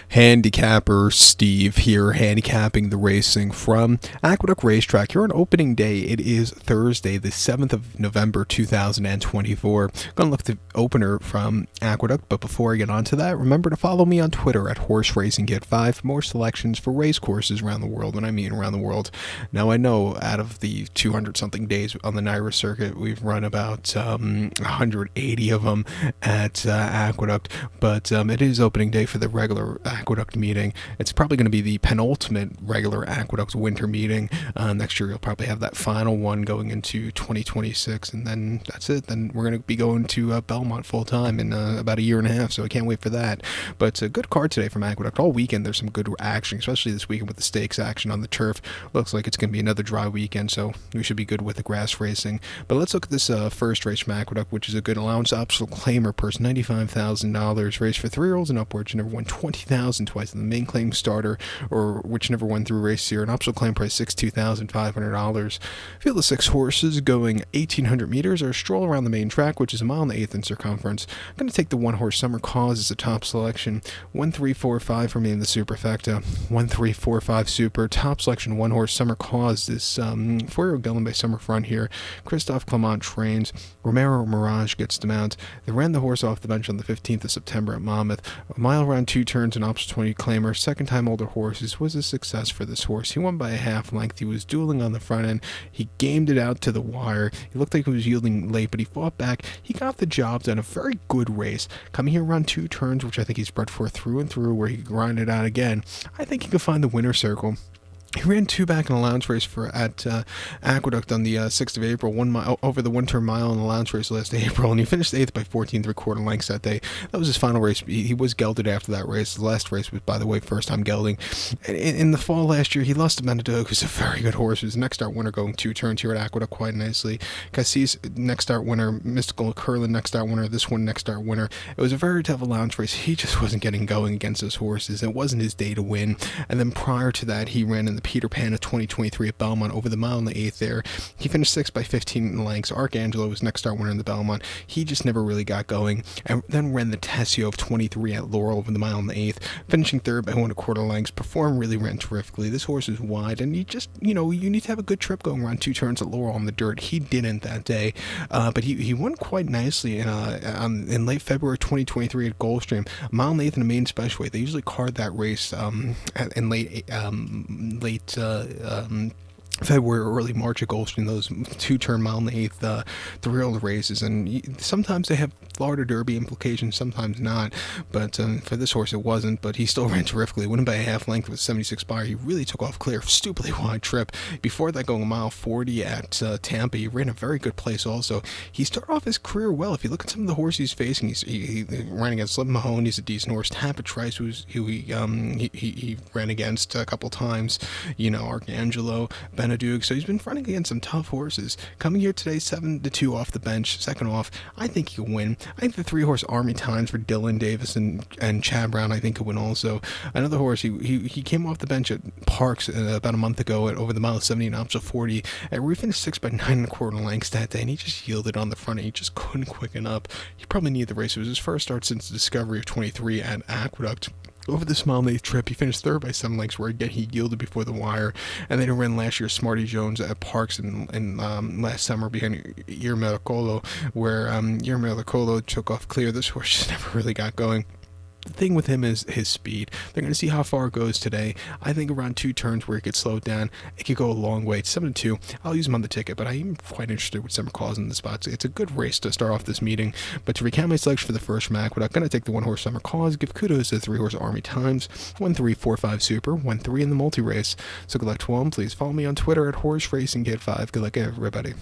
Handicapper Steve here, handicapping the racing from Aqueduct Racetrack. Here on opening day, it is Thursday, the 7th of November, 2024. Going to look at the opener from Aqueduct, but before I get on to that, remember to follow me on Twitter at HorseRacingKid5 for more selections for race courses around the world. When I mean around the world, now I know out of the 200-something days on the NYRA circuit, we've run about 180 of them at Aqueduct, but it is opening day for the regular Aqueduct meeting. It's probably going to be the penultimate regular Aqueduct winter meeting. Next year you'll probably have that final one going into 2026, and then that's it. Then we're going to be going to Belmont full time in about a year and a half, so I can't wait for that. But a good card today from Aqueduct. All weekend there's some good action, especially this weekend with the stakes action on the turf. Looks like it's going to be another dry weekend, so we should be good with the grass racing. But let's look at this first race from Aqueduct, which is a good allowance obstacle claimer purse, $95,000. Race for 3-year-olds and upwards. Never won $20,000 twice in the main claim starter, or which never won through race here. An obstacle claim price $62,500. Field of 6 horses going 1,800 meters, or a stroll around the main track, which is 1.125 in circumference. I'm going to take the 1-horse Summer Cause as a top selection. 1-3-4-5 for me in the superfecta. 1-3-4-5 super. Top selection 1-horse Summer Cause. This 4-year-old gelding by Summerfront here. Christophe Clement trains. Romero Mirage gets the mount. They ran the horse off the bench on the 15th of September at Monmouth. A mile around 2 turns and opposite 20 claimer. Second time older horses was a success for this horse. He won by a half length. He was dueling on the front end. He gamed it out to the wire. He looked like he was yielding late, but he fought back. He got the job done. A very good race. Coming here around 2 turns, which I think he's bred for through and through, where he could grind it out again. I think he could find the winner's circle. He ran 2 back in a allowance race at Aqueduct on the 6th of April, 1 mile over the 1-turn mile in the allowance race last April, and he finished 8th by 14 3/4 lengths that day. That was his final race. He was gelded after that race. The last race was, by the way, first time gelding. In the fall last year, he lost to Benedict, who's a very good horse. He was next start winner going 2 turns here at Aqueduct quite nicely. Cassis, next start winner. Mystical Curlin, next start winner. This one, next start winner. It was a very tough allowance race. He just wasn't getting going against those horses. It wasn't his day to win. And then prior to that, he ran in the Peter Pan of 2023 at Belmont over the mile in the 8th there. He finished 6th by 15 lengths. Archangelo was next start winner in the Belmont. He just never really got going. And then ran the Tessio of 23 at Laurel over the mile in the 8th, finishing 3rd by 1 1/4 lengths. Performed really ran terrifically. This horse is wide, and you just, you need to have a good trip going around 2 turns at Laurel on the dirt. He didn't that day, but he won quite nicely in late February 2023 at Gulfstream. Mile in the 8th in the main special weight. They usually card that race in late February or early March at Gulfstream, those 2-turn mile in the 8th 3-year-old races, and sometimes they have Florida Derby implications, sometimes not, but for this horse it wasn't, but he still ran terrifically, winning by a half length with 76 Spire. He really took off clear, stupidly wide trip. Before that, going a mile 40 at Tampa, he ran a very good place also. He started off his career well. If you look at some of the horses he's facing, he ran against Slip Mahone. He's a decent horse. Tampa Trice, who he ran against a couple times, Archangelo, Benedict, so he's been running against some tough horses. Coming here today, 7-2 off the bench, second off. I think he can win. I think the 3-horse Army Times for Dylan Davis and Chad Brown, I think, could win also. Another horse, he came off the bench at Parks about a month ago at over the mile of 70 and opposite 40, and we finished 6th by 9 1/4 lengths that day, and he just yielded on the front, and he just couldn't quicken up. He probably needed the race. It was his first start since the discovery of 23 at Aqueduct. Over this mile and 8th trip, he finished 3rd by 7 lengths, where again he yielded before the wire. And then he ran last year Smarty Jones at Parks in last summer behind Irmelo, where Irmelo took off clear. This horse just never really got going. The thing with him is his speed. They're going to see how far it goes today. I think around 2 turns where it could slow down, it could go a long way. It's 7-2. I'll use him on the ticket, but I'm quite interested with Summer Cause in the spots. It's a good race to start off this meeting. But to recount my selection for the first from Aqueduct, I'm going to take the 1-horse Summer Cause, give kudos to the 3-horse Army Times, 1-3-4-5 Super, 1-3 in the multi-race. So good luck to all. Please follow me on Twitter at HorseRacingKid5. Good luck, everybody.